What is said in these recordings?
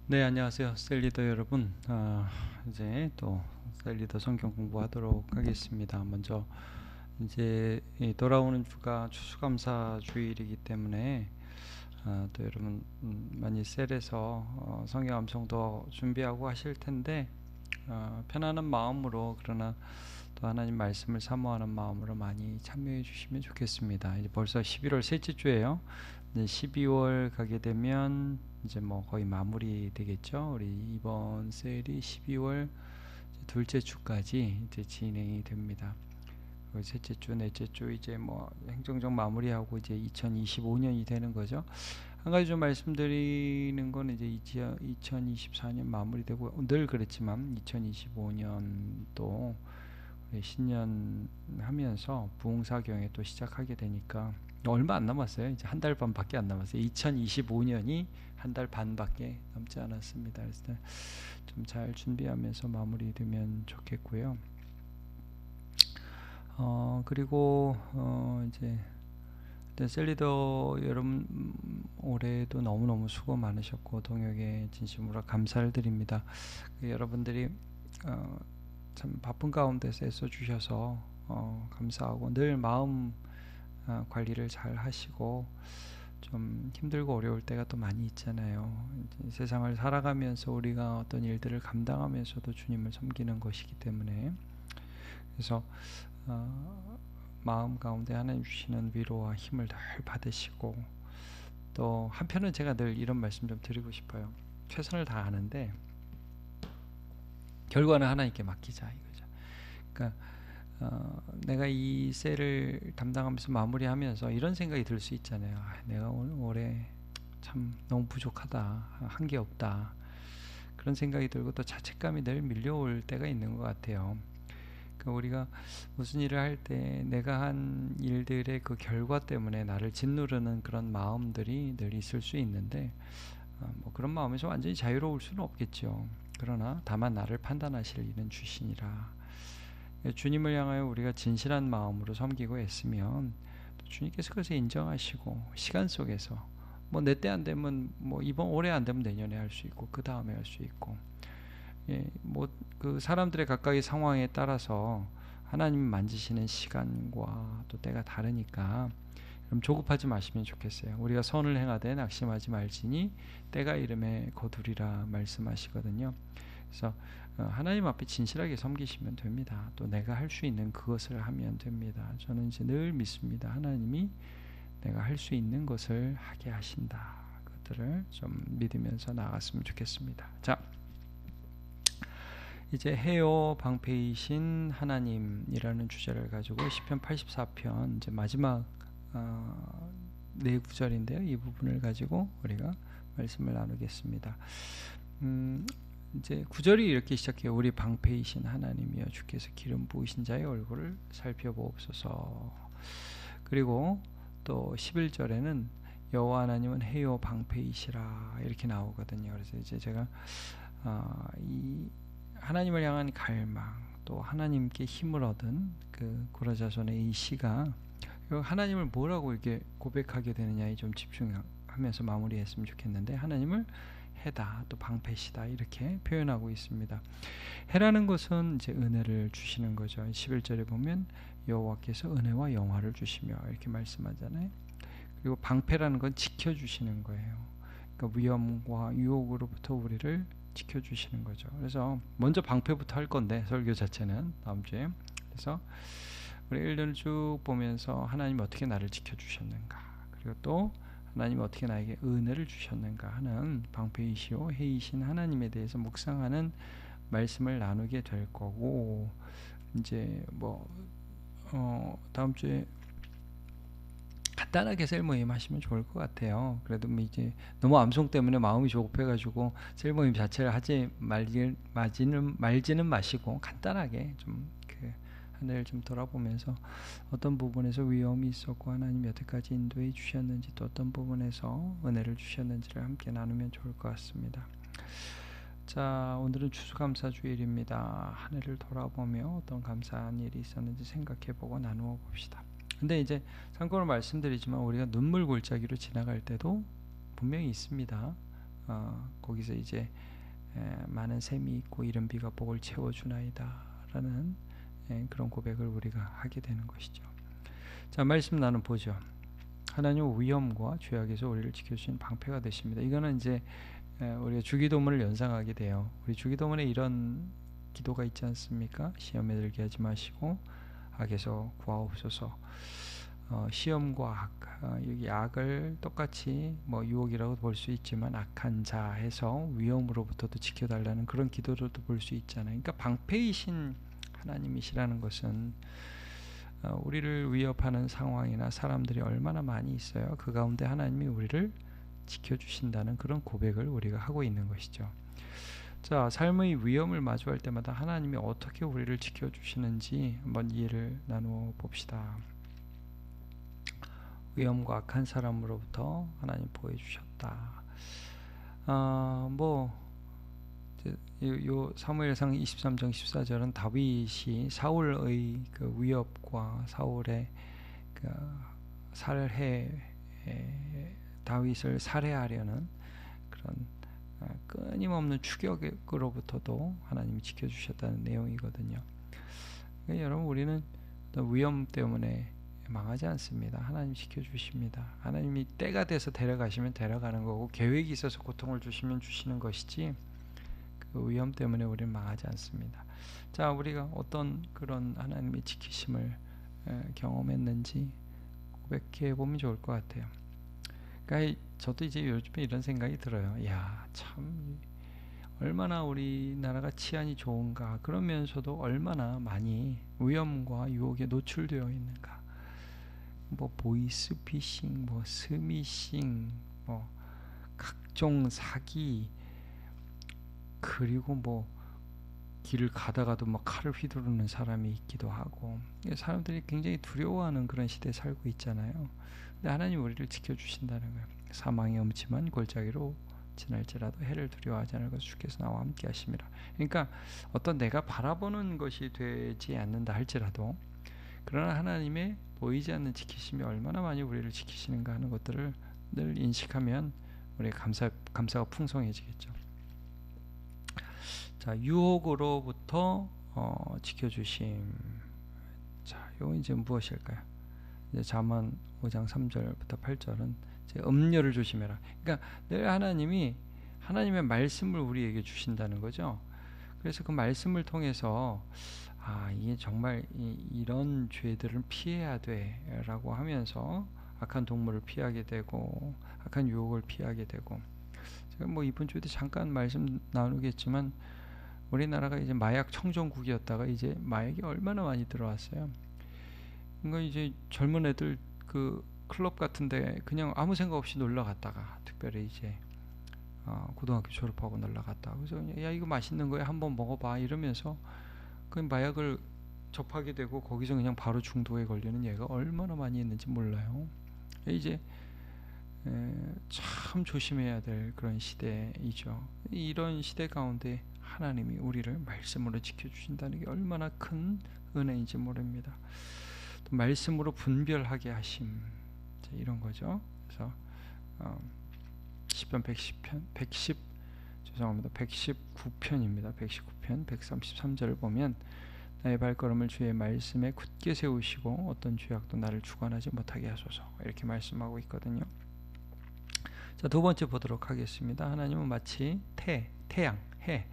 네, 안녕하세요. 셀리더 여러분. 이제 또 셀리더 성경 공부하도록 하겠습니다. 먼저 이제 이 돌아오는 주가 추수감사 주일이기 때문에 또 여러분 많이 셀에서 성경 암송도 준비하고 하실 텐데 편안한 마음으로 그러나 또 하나님 말씀을 사모하는 마음으로 많이 참여해 주시면 좋겠습니다. 이제 벌써 11월 셋째 주예요. 이제 12월 가게 되면 이제 뭐 거의 마무리 되겠죠. 우리 이번 셀이 12월 둘째 주까지 이제 진행이 됩니다. 그리고 셋째 주, 넷째 주 이제 뭐 행정적 마무리하고 이제 2025년이 되는 거죠. 한 가지 좀 말씀드리는 건 이제 2024년 마무리되고 늘 그랬지만 2025년도 신년 하면서 부흥사경에 또 시작하게 되니까 얼마 안 남았어요. 이제 한 달 반밖에 안 남았어요. 2025년이 한 달 반밖에 남지 않았습니다. 그래서 좀 잘 준비하면서 마무리되면 좋겠고요. 그리고 이제 셀리더 여러분 올해도 너무너무 수고 많으셨고 동역에 진심으로 감사를 드립니다. 여러분들이 참 바쁜 가운데서 애써주셔서 감사하고 늘 마음 관리를 잘 하시고 좀 힘들고 어려울 때가 또 많이 있잖아요. 세상을 살아가면서 우리가 어떤 일들을 감당하면서도 주님을 섬기는 것이기 때문에 그래서 마음 가운데 하나님 주시는 위로와 힘을 늘 받으시고 또 한편은 제가 늘 이런 말씀 좀 드리고 싶어요. 최선을 다하는데 결과는 하나님께 맡기자 이거죠. 그러니까 내가 이 셀을 담당하면서 마무리하면서 이런 생각이 들 수 있잖아요. 내가 올해 참 너무 부족하다, 한 게 없다 그런 생각이 들고 또 자책감이 늘 밀려올 때가 있는 것 같아요. 그러니까 우리가 무슨 일을 할 때 내가 한 일들의 그 결과 때문에 나를 짓누르는 그런 마음들이 늘 있을 수 있는데 뭐 그런 마음에서 완전히 자유로울 수는 없겠죠. 그러나 다만 나를 판단하실 이는 주시니라. 주님을 향하여 우리가 진실한 마음으로 섬기고 애쓰면 주님께서 그것을 인정하시고 시간 속에서 뭐 내 때 안 되면 뭐 이번 올해 안 되면 내년에 할 수 있고 그 다음에 할 수 있고 뭐 그 사람들의 각각의 상황에 따라서 하나님 만지시는 시간과 또 때가 다르니까 그럼 조급하지 마시면 좋겠어요. 우리가 선을 행하되 낙심하지 말지니 때가 이름에 거두리라 말씀하시거든요. 그래서 하나님 앞에 진실하게 섬기시면 됩니다. 또 내가 할 수 있는 그것을 하면 됩니다. 저는 이제 늘 믿습니다. 하나님이 내가 할 수 있는 것을 하게 하신다. 그것들을 좀 믿으면서 나아갔으면 좋겠습니다. 자, 이제 해요 방패이신 하나님이라는 주제를 가지고 시편 84편 이제 마지막 네 구절인데요. 이 부분을 가지고 우리가 말씀을 나누겠습니다. 이제 구절이 이렇게 시작해요. 우리 방패이신 하나님이여 주께서 기름 부으신 자의 얼굴을 살펴보옵소서. 그리고 또 11절에는 여호와 하나님은 해요 방패이시라 이렇게 나오거든요. 그래서 이제 제가 이 하나님을 향한 갈망 또 하나님께 힘을 얻은 그 고라자손의 이 시가 하나님을 뭐라고 이렇게 고백하게 되느냐에 좀 집중하면서 마무리했으면 좋겠는데 하나님을 해다 또 방패시다 이렇게 표현하고 있습니다. 해라는 것은 이제 은혜를 주시는 거죠. 11절에 보면 여호와께서 은혜와 영화를 주시며 이렇게 말씀하잖아요. 그리고 방패라는 건 지켜주시는 거예요. 그러니까 위험과 유혹으로부터 우리를 지켜주시는 거죠. 그래서 먼저 방패부터 할 건데 설교 자체는 다음 주에. 그래서 우리 1년을 쭉 보면서 하나님 어떻게 나를 지켜주셨는가, 그리고 또 하나님 어떻게 나에게 은혜를 주셨는가 하는 방패이시오 해이신 하나님에 대해서 묵상하는 말씀을 나누게 될 거고, 이제 뭐 다음 주에 간단하게 셀 모임 하시면 좋을 것 같아요. 그래도 뭐 이제 너무 암송 때문에 마음이 조급해가지고 셀 모임 자체를 하지 말지는 마시고 간단하게 좀 그 하늘을 좀 돌아보면서 어떤 부분에서 위험이 있었고 하나님이 여태까지 인도해 주셨는지 또 어떤 부분에서 은혜를 주셨는지를 함께 나누면 좋을 것 같습니다. 자, 오늘은 추수감사주일입니다. 한 해를 돌아보며 어떤 감사한 일이 있었는지 생각해보고 나누어 봅시다. 근데 이제 참고로 말씀드리지만 우리가 눈물 골짜기로 지나갈 때도 분명히 있습니다. 거기서 이제 많은 샘이 있고 이른 비가 복을 채워주나이다 라는 그런 고백을 우리가 하게 되는 것이죠. 자, 말씀 나눠 보죠. 하나님은 위험과 죄악에서 우리를 지켜주신 방패가 되십니다. 이거는 이제 우리가 주기도문을 연상하게 돼요. 우리 주기도문에 이런 기도가 있지 않습니까? 시험에 들게 하지 마시고 악에서 구하옵소서. 시험과 악, 여기 악을 똑같이 뭐 유혹이라고 볼 수 있지만 악한 자 해서 위험으로부터도 지켜달라는 그런 기도로도 볼 수 있잖아요. 그러니까 방패이신 하나님이시라는 것은 우리를 위협하는 상황이나 사람들이 얼마나 많이 있어요. 그 가운데 하나님이 우리를 지켜주신다는 그런 고백을 우리가 하고 있는 것이죠. 자, 삶의 위험을 마주할 때마다 하나님이 어떻게 우리를 지켜주시는지 한번 이해를 나누어 봅시다. 위험과 악한 사람으로부터 하나님 보호해주셨다. 요 사무엘상 23장 14절은 다윗이 사울의 그 위협과 사울의 그 다윗을 살해하려는 그런 끊임없는 추격으로부터도 하나님이 지켜주셨다는 내용이거든요. 그러니까 여러분, 우리는 위험 때문에 망하지 않습니다. 하나님 지켜주십니다. 하나님이 때가 돼서 데려가시면 데려가는 거고, 계획이 있어서 고통을 주시면 주시는 것이지, 그 위험 때문에 우리는 망하지 않습니다. 자, 우리가 어떤 그런 하나님의 지키심을 경험했는지 고백해 보면 좋을 것 같아요. 그러니까 저도 이제 요즘에 이런 생각이 들어요. 야, 참 얼마나 우리나라가 치안이 좋은가, 그러면서도 얼마나 많이 위험과 유혹에 노출되어 있는가. 뭐 보이스피싱, 뭐 스미싱, 뭐 각종 사기, 그리고 뭐 길을 가다가도 막 칼을 휘두르는 사람이 있기도 하고, 사람들이 굉장히 두려워하는 그런 시대에 살고 있잖아요. 근데 하나님 우리를 지켜주신다는 거예요. 사망의 음침한 골짜기로 지날지라도 해를 두려워하지 않을 것을 주께서 나와 함께 하심이라. 그러니까 어떤 내가 바라보는 것이 되지 않는다 할지라도, 그러나 하나님의 보이지 않는 지키심이 얼마나 많이 우리를 지키시는가 하는 것들을 늘 인식하면 우리의 감사가 풍성해지겠죠. 자, 유혹으로부터 지켜주심. 자, 이거 이제 무엇일까요? 이제 잠언 5장 3절부터 8절은 이제 음료를 조심해라. 그러니까 늘 하나님이 하나님의 말씀을 우리에게 주신다는 거죠. 그래서 그 말씀을 통해서 이게 정말 이런 죄들을 피해야 돼라고 하면서 악한 동물을 피하게 되고 악한 유혹을 피하게 되고, 제가 뭐 이번 주에도 잠깐 말씀 나누겠지만 우리나라가 이제 마약 청정국이었다가 이제 마약이 얼마나 많이 들어왔어요. 그러니까 이제 젊은 애들 그 클럽 같은데 그냥 아무 생각 없이 놀러 갔다가, 특별히 이제 고등학교 졸업하고 놀러 갔다, 그래서 야, 이거 맛있는 거야, 한번 먹어봐 이러면서 그 마약을 접하게 되고 거기서 그냥 바로 중독에 걸리는 예가 얼마나 많이 있는지 몰라요. 이제 참 조심해야 될 그런 시대이죠. 이런 시대 가운데 하나님이 우리를 말씀으로 지켜주신다는 게 얼마나 큰 은혜인지 모릅니다. 또 말씀으로 분별하게 하심, 이런 거죠. 그래서 시편 119편입니다. 119편 133절을 보면 나의 발걸음을 주의 말씀에 굳게 세우시고 어떤 죄악도 나를 주관하지 못하게 하소서, 이렇게 말씀하고 있거든요. 자, 두 번째 보도록 하겠습니다. 하나님은 마치 태양, 해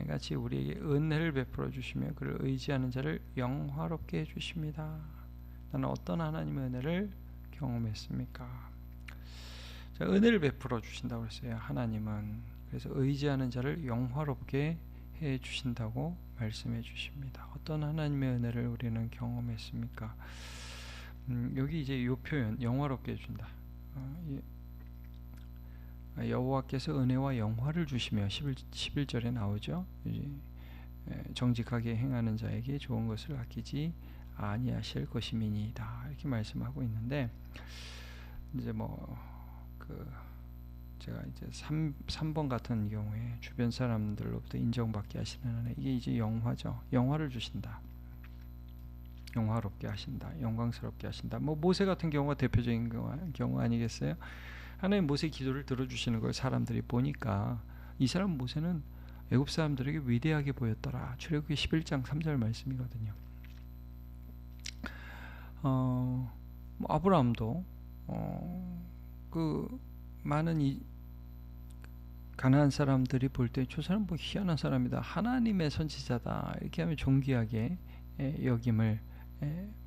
같이 우리에게 은혜를 베풀어 주시며 그를 의지하는 자를 영화롭게 해주십니다. 나는 어떤 하나님의 은혜를 경험했습니까? 자, 은혜를 베풀어 주신다고 했어요. 하나님은. 그래서 의지하는 자를 영화롭게 해 주신다고 말씀해 주십니다. 어떤 하나님의 은혜를 우리는 경험했습니까? 여기 이제 이 표현 영화롭게 해준다. 여호와께서 은혜와 영화를 주시며 11절에 나오죠. 이제 정직하게 행하는 자에게 좋은 것을 아끼지 아니하실 것임이니이다, 이렇게 말씀하고 있는데, 이제 제가 이제 3번 같은 경우에 주변 사람들로부터 인정받게 하시는 은혜, 이게 이제 영화죠. 영화를 주신다, 영화롭게 하신다, 영광스럽게 하신다. 모세 같은 경우가 대표적인 경우 아니겠어요? 하나님 모세 기도를 들어주시는 걸 사람들이 보니까 이 사람 모세는 애굽 사람들에게 위대하게 보였더라. 출애굽기 11장 3절 말씀이거든요. 뭐 아브라함도 그 많은 이 가나안 사람들이 볼 때 저 사람 뭐 희한한 사람이다, 하나님의 선지자다, 이렇게 하면 존귀하게 여김을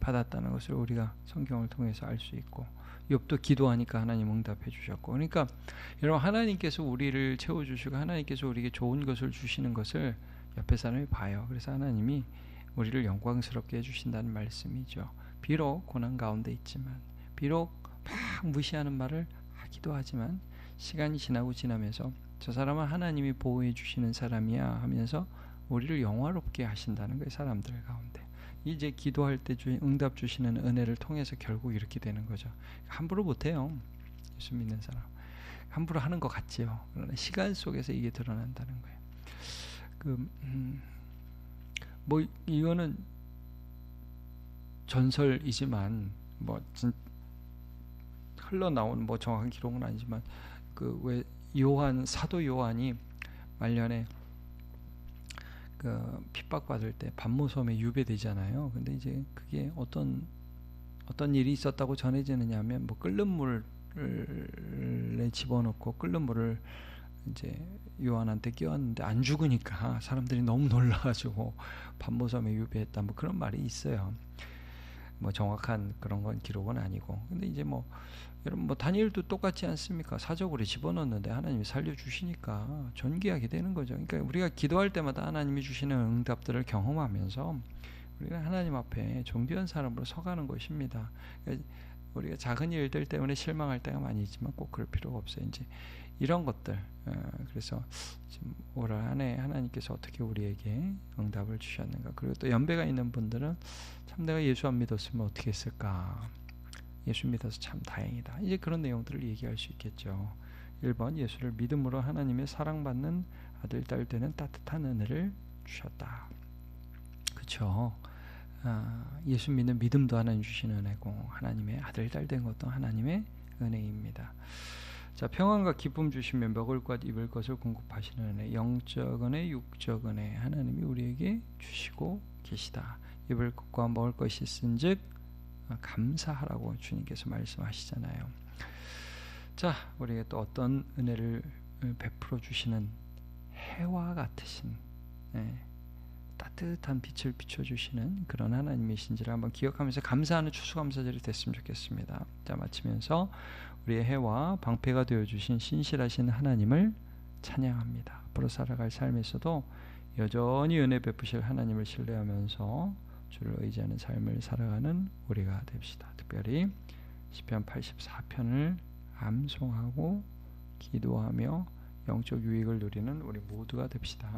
받았다는 것을 우리가 성경을 통해서 알 수 있고, 욥도 기도하니까 하나님 응답해 주셨고. 그러니까 여러분, 하나님께서 우리를 채워주시고 하나님께서 우리에게 좋은 것을 주시는 것을 옆에 사람이 봐요. 그래서 하나님이 우리를 영광스럽게 해주신다는 말씀이죠. 비록 고난 가운데 있지만, 비록 막 무시하는 말을 하기도 하지만, 시간이 지나면서 저 사람은 하나님이 보호해 주시는 사람이야 하면서 우리를 영화롭게 하신다는 거예요. 사람들 가운데 이제 기도할 때 응답 주시는 은혜를 통해서 결국 이렇게 되는 거죠. 함부로 못해요. 예수 믿는 사람 함부로 하는 것 같지요. 그러나 시간 속에서 이게 드러난다는 거예요. 뭐 이거는 전설이지만 뭐 흘러나온 뭐 정확한 기록은 아니지만, 그 왜 사도 요한이 말년에 그 핍박받을 때 반모섬에 유배되잖아요. 근데 이제 그게 어떤 일이 있었다고 전해지느냐면, 뭐 끓는 물에 집어넣고 끓는 물을 이제 요한한테 끼웠는데 안 죽으니까 사람들이 너무 놀라가지고 반모섬에 유배했다, 뭐 그런 말이 있어요. 뭐 정확한 그런 건 기록은 아니고. 근데 이제 뭐 여러분, 뭐 다니엘도 똑같지 않습니까? 사적으로 집어넣었는데 하나님이 살려주시니까 존귀하게 되는 거죠. 그러니까 우리가 기도할 때마다 하나님이 주시는 응답들을 경험하면서 우리가 하나님 앞에 존귀한 사람으로 서가는 것입니다. 그러니까 우리가 작은 일들 때문에 실망할 때가 많이 있지만 꼭 그럴 필요가 없어요. 이제 이런 것들, 그래서 지금 올 한 해 하나님께서 어떻게 우리에게 응답을 주셨는가. 그리고 또 연배가 있는 분들은 참 내가 예수 안 믿었으면 어떻게 했을까, 예수 믿어서 참 다행이다, 이제 그런 내용들을 얘기할 수 있겠죠. 1번, 예수를 믿음으로 하나님의 사랑받는 아들, 딸 되는 따뜻한 은혜를 주셨다. 그렇죠. 예수 믿는 믿음도 하나님 주시는 은혜고, 하나님의 아들, 딸 된 것도 하나님의 은혜입니다. 자, 평안과 기쁨 주시며 먹을 것 입을 것을 공급하시는 은혜, 영적 은혜, 육적 은혜, 하나님이 우리에게 주시고 계시다. 입을 것과 먹을 것이 있은즉 감사하라고 주님께서 말씀하시잖아요. 자, 우리에게 또 어떤 은혜를 베풀어 주시는 해와 같으신, 따뜻한 빛을 비춰주시는 그런 하나님이신지를 한번 기억하면서 감사하는 추수감사절이 됐으면 좋겠습니다. 자, 마치면서 우리의 해와 방패가 되어주신 신실하신 하나님을 찬양합니다. 앞으로 살아갈 삶에서도 여전히 은혜 베푸실 하나님을 신뢰하면서 주를 의지하는 삶을 살아가는 우리가 됩시다. 특별히 시편 84편을 암송하고 기도하며 영적 유익을 누리는 우리 모두가 됩시다.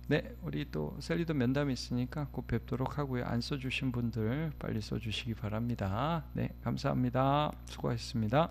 네, 우리 또 셀리도 면담이 있으니까 곧 뵙도록 하고요. 안 써주신 분들 빨리 써주시기 바랍니다. 네, 감사합니다. 수고하셨습니다.